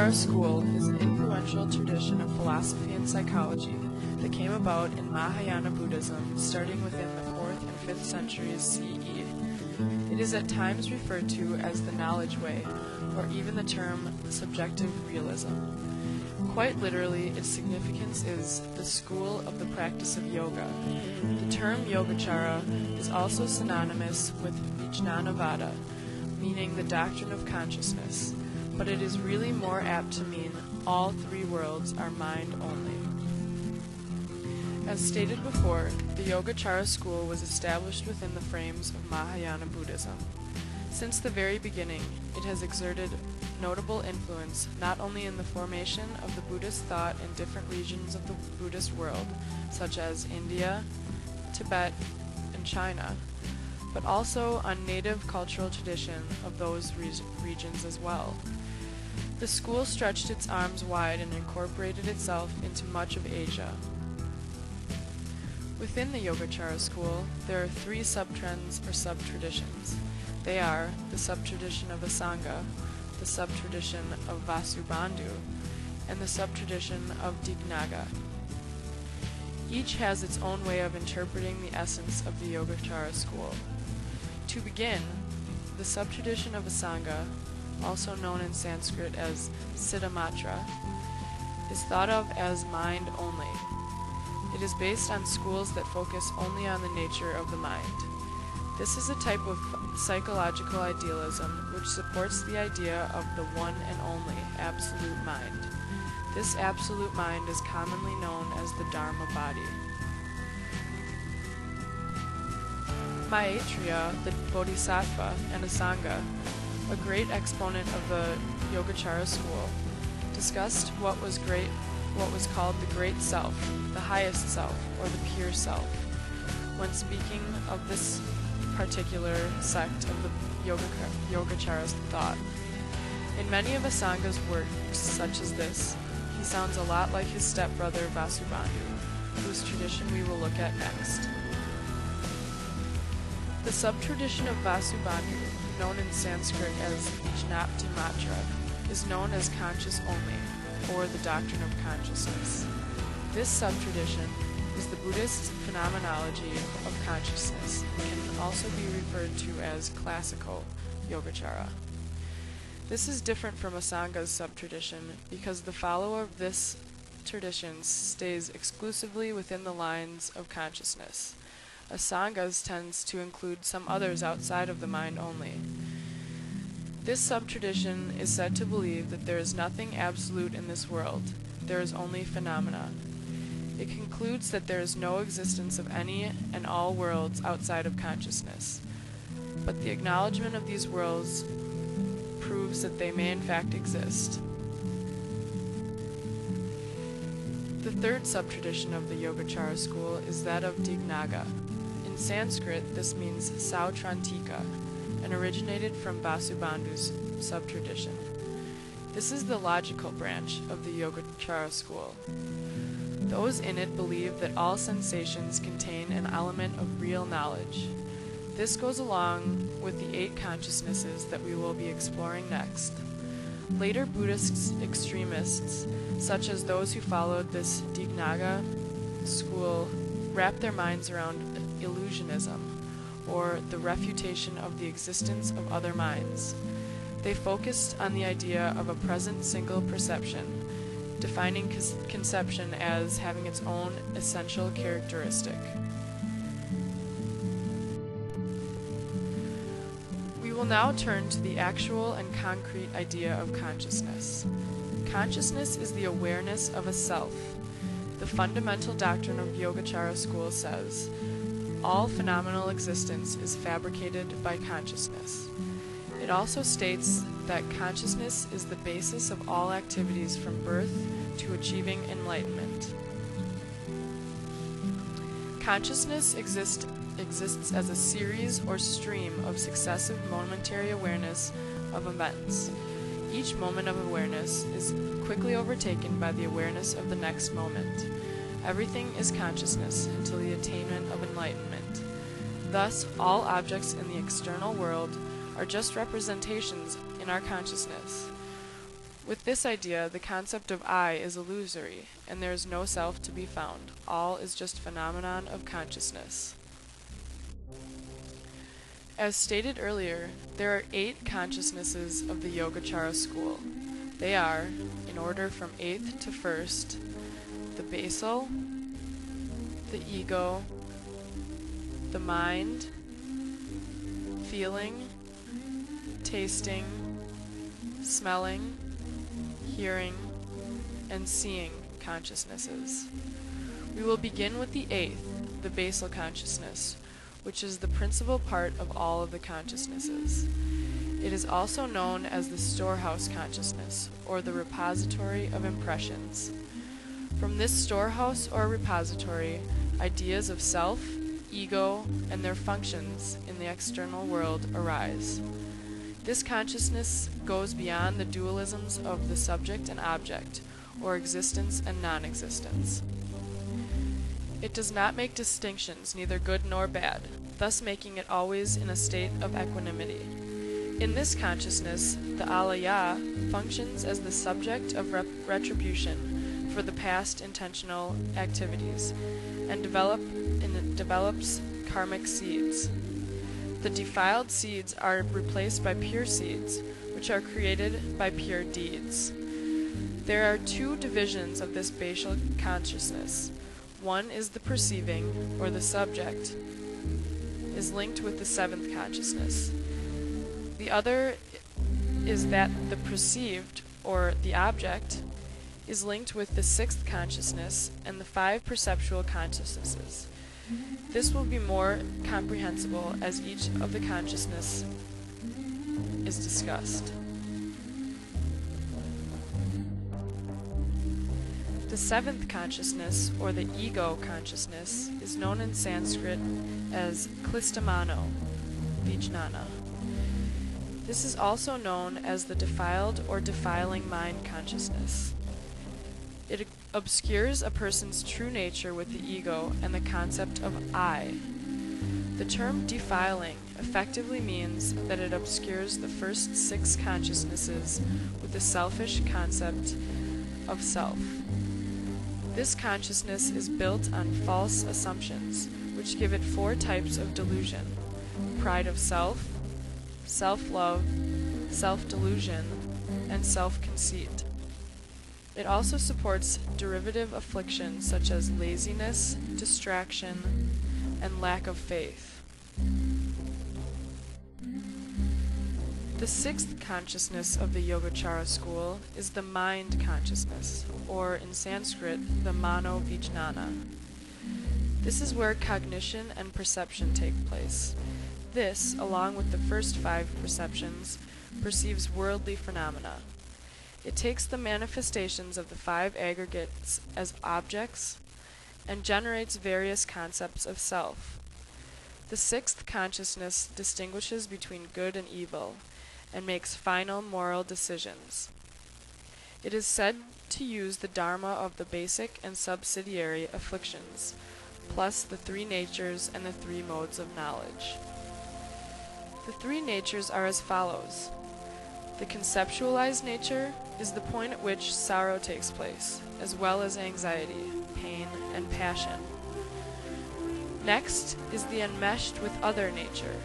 Yogacara school is an influential tradition of philosophy and psychology that came about in Mahayana Buddhism starting within the 4th and 5th centuries CE. It is at times referred to as the knowledge way, or even the term subjective realism. Quite literally, its significance is the school of the practice of yoga. The term Yogachara is also synonymous with Vijnanavada, meaning the doctrine of consciousness, but it is really more apt to mean all three worlds are mind only. As stated before, the Yogachara school was established within the frames of Mahayana Buddhism. Since the very beginning, it has exerted notable influence not only in the formation of the Buddhist thought in different regions of the Buddhist world, such as India, Tibet, and China, but also on native cultural tradition of those regions as well. The school stretched its arms wide and incorporated itself into much of Asia. Within the Yogacara school, there are three sub-trends or sub-traditions. They are the sub-tradition of Asanga, the sub-tradition of Vasubandhu, and the sub-tradition of Dignaga. Each has its own way of interpreting the essence of the Yogacara school. To begin, the sub-tradition of Asanga, also known in Sanskrit as Siddhamatra, is thought of as mind only. It is based on schools that focus only on the nature of the mind. This is a type of psychological idealism which supports the idea of the one and only absolute mind. This absolute mind is commonly known as the Dharma body. Maitreya, the Bodhisattva, and Asanga, a great exponent of the Yogacara school, discussed what was called the Great Self, the highest self, or the pure self, when speaking of this particular sect of the Yogachara's thought. In many of Asanga's works, such as this, he sounds a lot like his stepbrother Vasubandhu, whose tradition we will look at next. The sub-tradition of Vasubandhu, known in Sanskrit as Vijnanavada, is known as conscious only, or the Doctrine of Consciousness. This sub-tradition is the Buddhist phenomenology of consciousness and can also be referred to as classical Yogacara. This is different from Asanga's sub-tradition because the follower of this tradition stays exclusively within the lines of consciousness. Asanga's tends to include some others outside of the mind only. This sub-tradition is said to believe that there is nothing absolute in this world, there is only phenomena. It concludes that there is no existence of any and all worlds outside of consciousness, but the acknowledgement of these worlds proves that they may in fact exist. The third sub-tradition of the Yogachara school is that of Dignaga. In Sanskrit, this means Sautrantika, and originated from Vasubandhu's sub-tradition. This is the logical branch of the Yogacara school. Those in it believe that all sensations contain an element of real knowledge. This goes along with the 8 consciousnesses that we will be exploring next. Later Buddhist extremists, such as those who followed this Dignaga school, wrapped their minds around illusionism, or the refutation of the existence of other minds. They focused on the idea of a present single perception, defining conception as having its own essential characteristic. We will now turn to the actual and concrete idea of consciousness. Consciousness is the awareness of a self. The fundamental doctrine of Yogacara school says, all phenomenal existence is fabricated by consciousness. It also states that consciousness is the basis of all activities from birth to achieving enlightenment. Consciousness exists as a series or stream of successive momentary awareness of events. Each moment of awareness is quickly overtaken by the awareness of the next moment. Everything is consciousness until the attainment of enlightenment. Thus, all objects in the external world are just representations in our consciousness. With this idea, the concept of I is illusory, and there is no self to be found. All is just phenomenon of consciousness. As stated earlier, there are 8 consciousnesses of the Yogacara school. They are, in order from 8th to 1st, the basal, the ego, the mind, feeling, tasting, smelling, hearing, and seeing consciousnesses. We will begin with the 8th, the basal consciousness, which is the principal part of all of the consciousnesses. It is also known as the storehouse consciousness, or the repository of impressions. From this storehouse or repository, ideas of self, ego, and their functions in the external world arise. This consciousness goes beyond the dualisms of the subject and object, or existence and non-existence. It does not make distinctions, neither good nor bad, thus making it always in a state of equanimity. In this consciousness, the alaya functions as the subject of retribution for the past intentional activities, and develops karmic seeds. The defiled seeds are replaced by pure seeds, which are created by pure deeds. There are 2 divisions of this basal consciousness. One is the perceiving, or the subject, is linked with the 7th consciousness. The other is that the perceived, or the object, is linked with the 6th consciousness and the 5 perceptual consciousnesses. This will be more comprehensible as each of the consciousness is discussed. The 7th consciousness, or the ego consciousness, is known in Sanskrit as Klistamano, Vijnana. This is also known as the defiled or defiling mind consciousness. It obscures a person's true nature with the ego and the concept of I. The term defiling effectively means that it obscures the first 6 consciousnesses with the selfish concept of self. This consciousness is built on false assumptions, which give it 4 types of delusion: pride of self, self-love, self-delusion, and self-conceit. It also supports derivative afflictions such as laziness, distraction, and lack of faith. The 6th consciousness of the Yogachara school is the mind consciousness, or in Sanskrit, the mano vijnana. This is where cognition and perception take place. This, along with the first 5 perceptions, perceives worldly phenomena. It takes the manifestations of the 5 aggregates as objects and generates various concepts of self. The 6th consciousness distinguishes between good and evil and makes final moral decisions. It is said to use the dharma of the basic and subsidiary afflictions, plus the 3 natures and the 3 modes of knowledge. The 3 natures are as follows. The conceptualized nature is the point at which sorrow takes place, as well as anxiety, pain, and passion. Next is the enmeshed with other nature.